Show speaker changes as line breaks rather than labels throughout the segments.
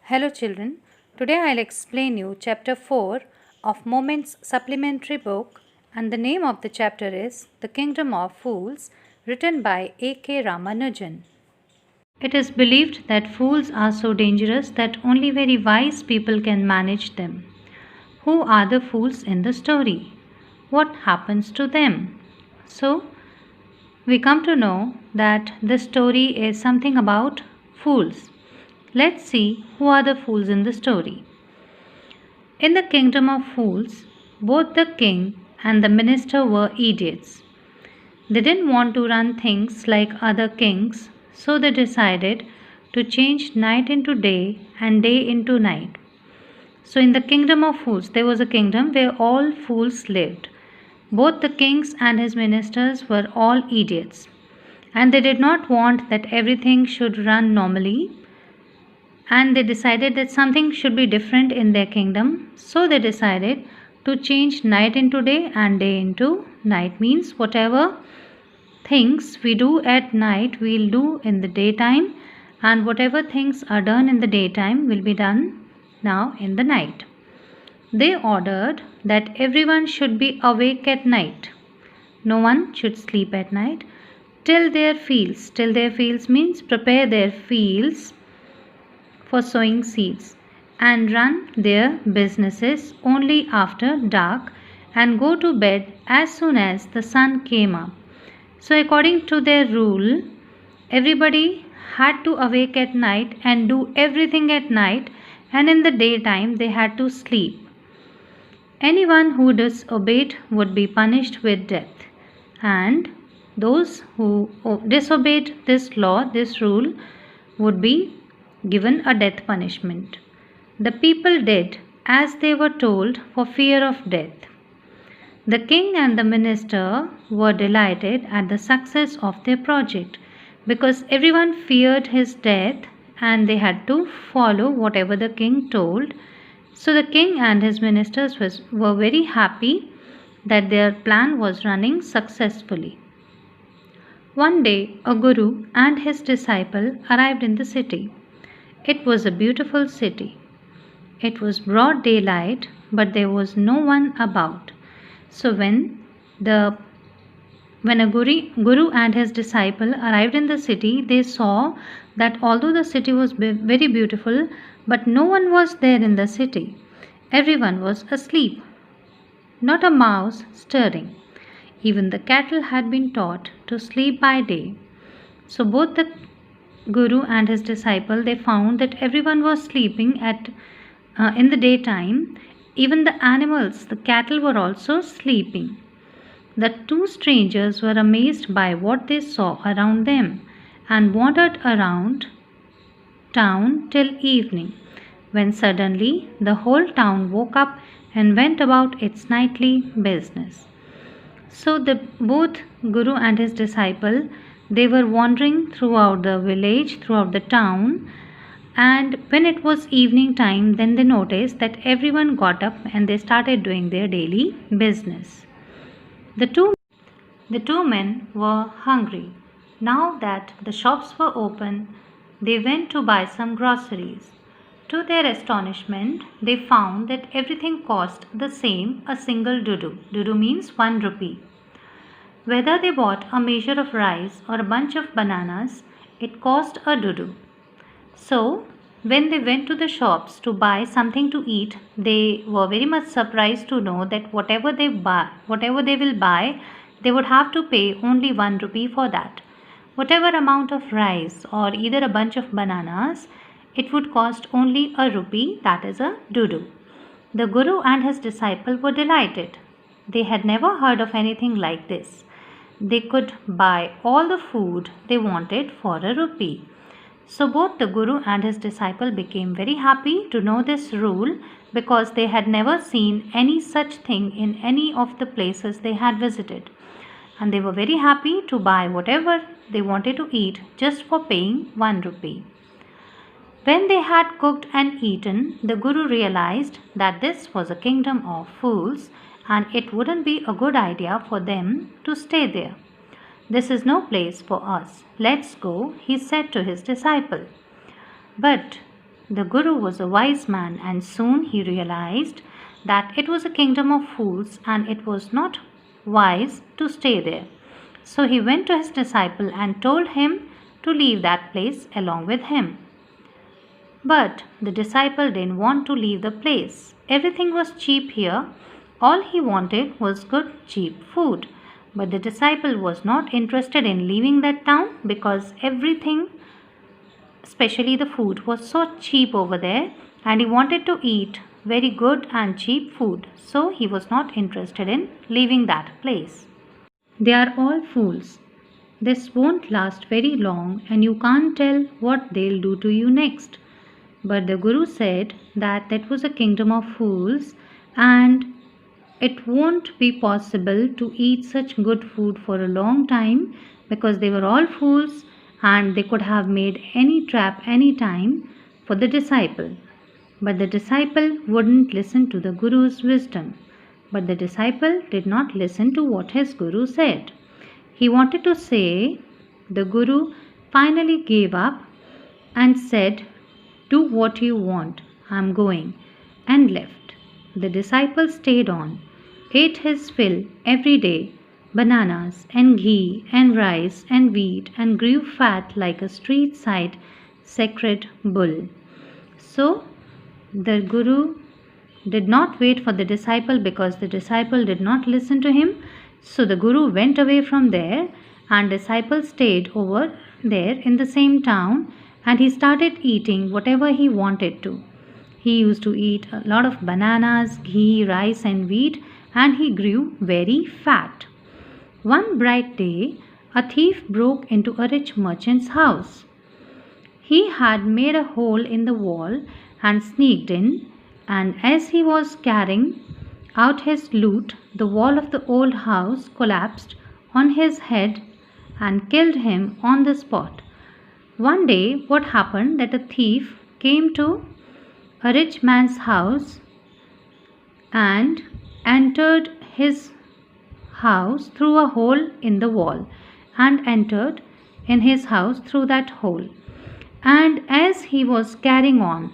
Hello children, today I'll explain you chapter 4 of Moments supplementary book, and the name of the chapter is The Kingdom of Fools, written by A.K. Ramanujan. It is believed that fools are so dangerous that only very wise people can manage them. Who are the fools in the story? What happens to them? So, we come to know that this story is something about fools. Let's see who are the fools in the story. In the kingdom of fools, both the king and the minister were idiots. They didn't want to run things like other kings, so they decided to change night into day and day into night. So, in the kingdom of fools, there was a kingdom where all fools lived. Both the kings and his ministers were all idiots, and they did not want that everything should run normally, and they decided that something should be different in their kingdom. So they decided to change night into day and day into night. Means whatever things we do at night we'll do in the daytime, and whatever things are done in the daytime will be done now in the night. They ordered that everyone should be awake at night. No one should sleep at night. Till their fields. Till their fields means prepare their fields for sowing seeds, and run their businesses only after dark, and go to bed as soon as the sun came up. So, according to their rule, everybody had to awake at night and do everything at night, and in the daytime they had to sleep. Anyone who disobeyed would be punished with death, and those who disobeyed this law, this rule, would be given a death punishment. The people did as they were told for fear of death. The king and the minister were delighted at the success of their project, because everyone feared his death and they had to follow whatever the king told. So the king and his ministers were very happy that their plan was running successfully. One day, a guru and his disciple arrived in the city. It was a beautiful city. It was broad daylight, but there was no one about. So when a guru and his disciple arrived in the city, they saw that although the city was very beautiful, but no one was there in the city. Everyone was asleep, not a mouse stirring. Even the cattle had been taught to sleep by day. So both the guru and his disciple, they found that everyone was sleeping in the daytime. Even the animals, the cattle, were also sleeping. The two strangers were amazed by what they saw around them, and wandered around town till evening, when suddenly the whole town woke up and went about its nightly business. So both guru and his disciple, they were wandering throughout the village, throughout the town, and when it was evening time, then they noticed that everyone got up and they started doing their daily business. The two men were hungry. Now that the shops were open, they went to buy some groceries. To their astonishment, they found that everything cost the same, a single dudu. Dudu means 1 rupee. Whether they bought a measure of rice or a bunch of bananas, it cost a dudu. So, when they went to the shops to buy something to eat, they were very much surprised to know that whatever they will buy, they would have to pay only 1 rupee for that. Whatever amount of rice or either a bunch of bananas, it would cost only a rupee, that is a dudu. The guru and his disciple were delighted. They had never heard of anything like this. They could buy all the food they wanted for a rupee. So both the guru and his disciple became very happy to know this rule, because they had never seen any such thing in any of the places they had visited. And they were very happy to buy whatever they wanted to eat just for paying 1 rupee. When they had cooked and eaten, the guru realized that this was a kingdom of fools, and it wouldn't be a good idea for them to stay there. This is no place for us. Let's go, he said to his disciple. But The Guru was a wise man, and soon he realized that it was a kingdom of fools and it was not wise to stay there. So he went to his disciple and told him to leave that place along with him. But the disciple didn't want to leave the place. Everything was cheap here. All he wanted was good, cheap food. But the disciple was not interested in leaving that town because everything, especially the food, was so cheap over there, and he wanted to eat very good and cheap food. So he was not interested in leaving that place. They are all fools. This won't last very long, and you can't tell what they'll do to you next. But the Guru said that that was a kingdom of fools, and it won't be possible to eat such good food for a long time because they were all fools and they could have made any trap any time for the disciple. But the disciple wouldn't listen to the Guru's wisdom. But the disciple did not listen to what his Guru said. He wanted to say, the Guru finally gave up and said, "Do what you want, I'm going," and left. The disciple stayed on, ate his fill every day, bananas and ghee and rice and wheat, and grew fat like a street side sacred bull. So the Guru did not wait for the disciple because the disciple did not listen to him. So the Guru went away from there, and disciple stayed over there in the same town, and he started eating whatever he wanted to. He used to eat a lot of bananas, ghee, rice and wheat, and he grew very fat. One bright day, a thief broke into a rich merchant's house. He had made a hole in the wall and sneaked in, and as he was carrying out his loot, the wall of the old house collapsed on his head and killed him on the spot. One day, what happened that a thief came to a rich man's house and entered his house through a hole in the wall and entered in his house through that hole. And as he was carrying on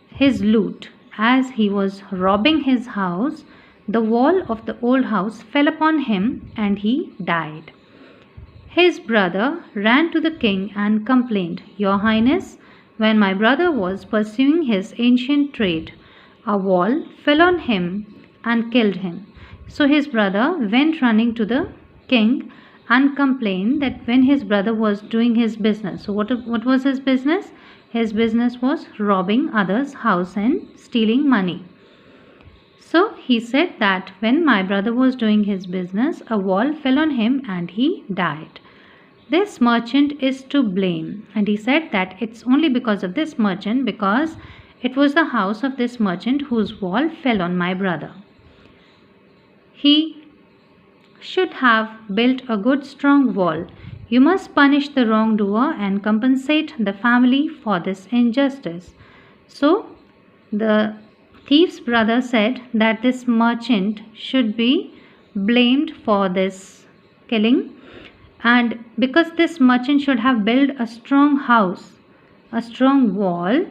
his loot, as he was robbing his house, the wall of the old house fell upon him and he died. His brother ran to the king and complained, "Your Highness, when my brother was pursuing his ancient trade, a wall fell on him and killed him." So his brother went running to the king and complained that when his brother was doing his business. So what was his business? His business was robbing others' house and stealing money. So he said that when my brother was doing his business, a wall fell on him and he died. This merchant is to blame. And he said that it's only because of this merchant, because it was the house of this merchant whose wall fell on my brother. He should have built a good strong wall. You must punish the wrongdoer and compensate the family for this injustice. So the thief's brother said that this merchant should be blamed for this killing, and because this merchant should have built a strong house, a strong wall,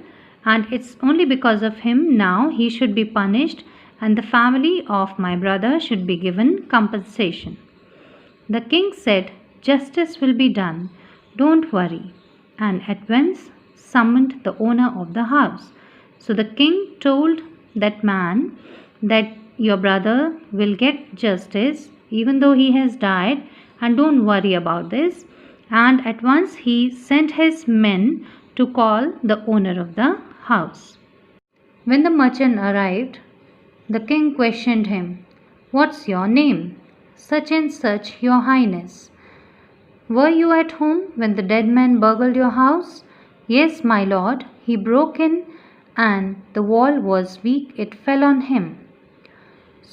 and it's only because of him now he should be punished, and the family of my brother should be given compensation. The king said, "Justice will be done, don't worry," and at once summoned the owner of the house. So the king told that man that your brother will get justice even though he has died, and don't worry about this. And at once he sent his men to call the owner of the house. When the merchant arrived, the king questioned him, "What's your name?" "Such and such, your highness." "Were you at home when the dead man burgled your house?" "Yes, my lord. He broke in and the wall was weak, it fell on him."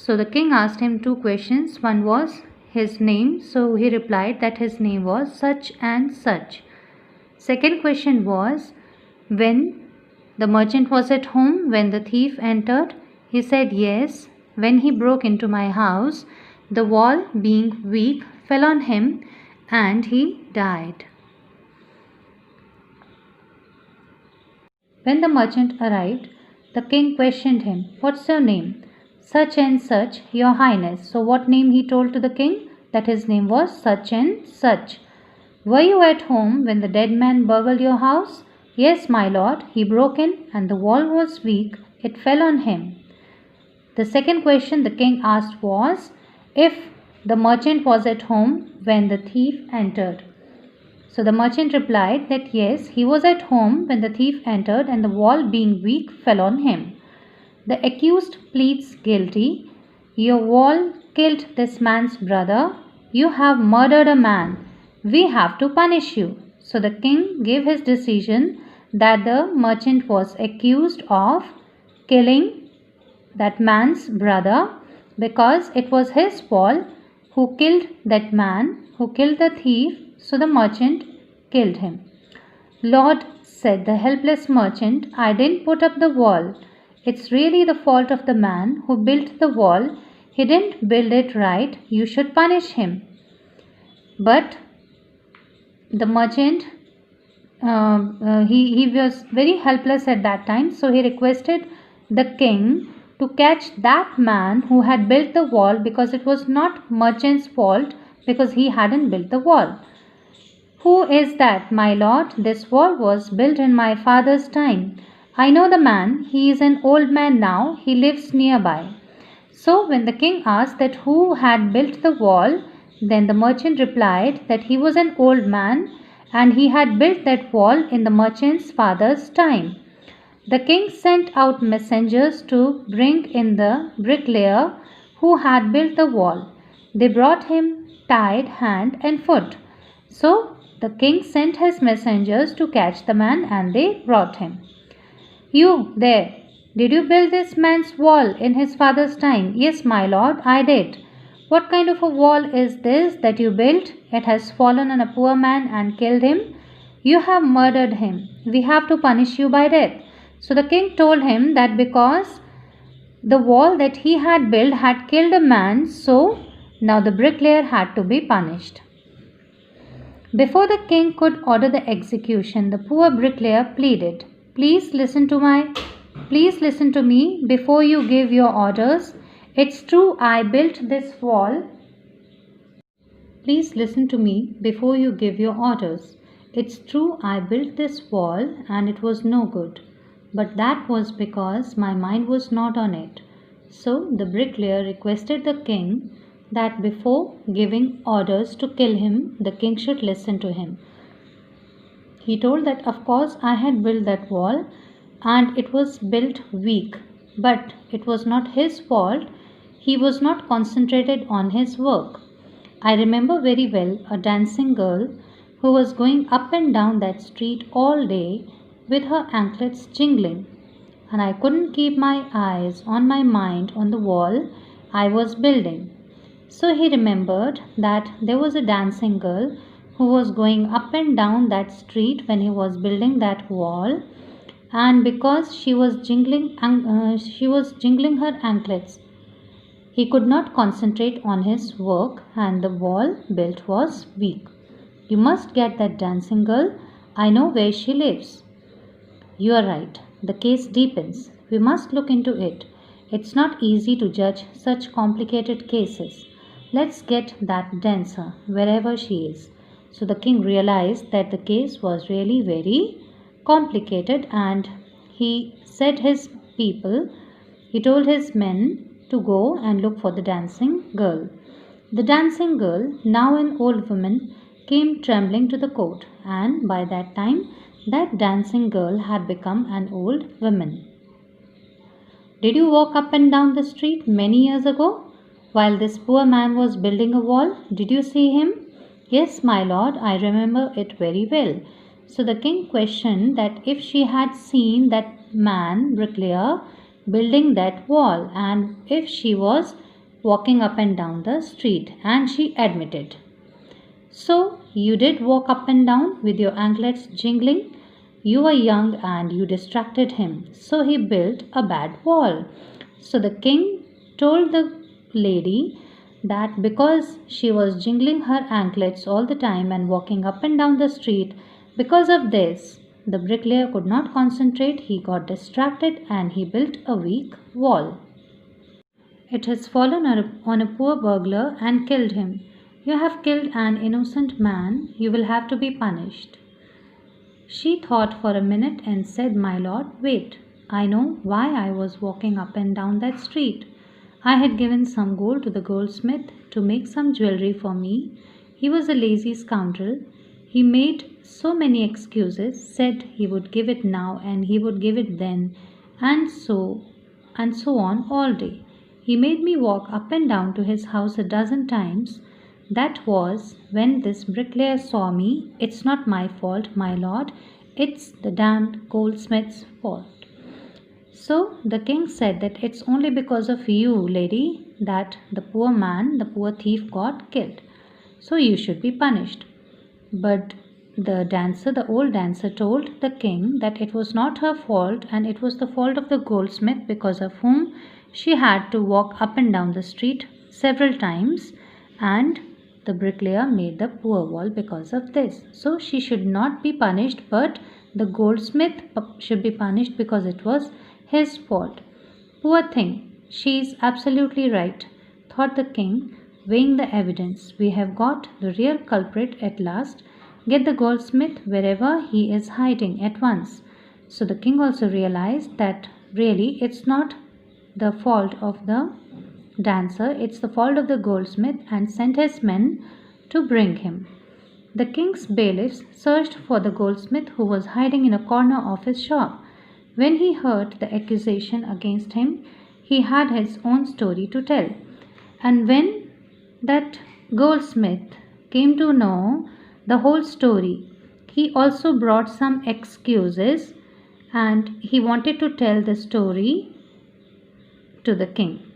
So the king asked him two questions. One was his name. So he replied that his name was such and such. Second question was, when the merchant was at home when the thief entered? He said, "Yes. When he broke into my house, the wall being weak fell on him and he died." When the merchant arrived, the king questioned him, "What's your name?" "Such and such, your highness." So what name he told to the king? That his name was such and such. "Were you at home when the dead man burgled your house?" "Yes, my lord. He broke in, and the wall was weak. It fell on him." The second question the king asked was if the merchant was at home when the thief entered. So the merchant replied that yes, he was at home when the thief entered, and the wall being weak fell on him. The accused pleads guilty. "Your wall killed this man's brother. You have murdered a man. We have to punish you." So the king gave his decision that the merchant was accused of killing that man's brother because it was his fault who killed that man, who killed the thief, so the merchant killed him. "Lord," said the helpless merchant, "I didn't put up the wall. It's really the fault of the man who built the wall. He didn't build it right. You should punish him." But the merchant, he was very helpless at that time, so he requested the king to catch that man who had built the wall, because it was not merchant's fault because he hadn't built the wall. "Who is that, my lord? This wall was built in my father's time. I know the man. He is an old man now. He lives nearby." So when the king asked that who had built the wall, then the merchant replied that he was an old man and he had built that wall in the merchant's father's time. The king sent out messengers to bring in the bricklayer who had built the wall. They brought him tied hand and foot. So the king sent his messengers to catch the man, and they brought him. "You there, did you build this man's wall in his father's time?" "Yes, my lord, I did." "What kind of a wall is this that you built? It has fallen on a poor man and killed him. You have murdered him. We have to punish you by death." So the king told him that because the wall that he had built had killed a man, so now the bricklayer had to be punished. Before the king could order the execution, the poor bricklayer pleaded, Please listen to me before you give your orders. It's true I built this wall. Please listen to me before you give your orders. It's true I built this wall and it was no good. But that was because my mind was not on it. So the bricklayer requested the king that before giving orders to kill him, the king should listen to him. He told that of course I had built that wall and it was built weak, but it was not his fault. He was not concentrated on his work. I remember very well a dancing girl who was going up and down that street all day with her anklets jingling, and I couldn't keep my eyes on my mind on the wall I was building. So he remembered that there was a dancing girl who was going up and down that street when he was building that wall, and because she was jingling her anklets, he could not concentrate on his work and the wall built was weak. You must get that dancing girl. I know where she lives. You are right. The case deepens. We must look into it. It's not easy to judge such complicated cases. Let's get that dancer, wherever she is. So the king realized that the case was really very complicated, and he told his men to go and look for the dancing girl. The dancing girl, now an old woman, came trembling to the court, and by that time that dancing girl had become an old woman. Did you walk up and down the street many years ago while this poor man was building a wall? Did you see him? Yes, my lord, I remember it very well. So the king questioned that if she had seen that man, bricklayer, building that wall, and if she was walking up and down the street, and she admitted. So you did walk up and down with your anklets jingling? You were young and you distracted him, so he built a bad wall. So the king told the lady that because she was jingling her anklets all the time and walking up and down the street, because of this, the bricklayer could not concentrate, he got distracted and he built a weak wall. It has fallen on a poor burglar and killed him. You have killed an innocent man, you will have to be punished. She thought for a minute and said, My lord, wait. I know why I was walking up and down that street. I had given some gold to the goldsmith to make some jewelry for me. He was a lazy scoundrel. He made so many excuses, said he would give it now and he would give it then, and so on all day. He made me walk up and down to his house a dozen times. That was when this bricklayer saw me. It's not my fault, my lord. It's the damned goldsmith's fault. So the king said that it's only because of you, lady, that the poor man, the poor thief got killed. So you should be punished. But the old dancer told the king that it was not her fault and it was the fault of the goldsmith because of whom she had to walk up and down the street several times, and the bricklayer made the poor wall because of this. So she should not be punished, but the goldsmith should be punished because it was his fault. Poor thing, she is absolutely right, thought the king, weighing the evidence. We have got the real culprit at last. Get the goldsmith wherever he is hiding at once. So the king also realized that really it's not the fault of the dancer, it's the fault of the goldsmith, and sent his men to bring him. The king's bailiffs searched for the goldsmith who was hiding in a corner of his shop. When he heard the accusation against him, he had his own story to tell. And when that goldsmith came to know the whole story, he also brought some excuses and he wanted to tell the story to the king.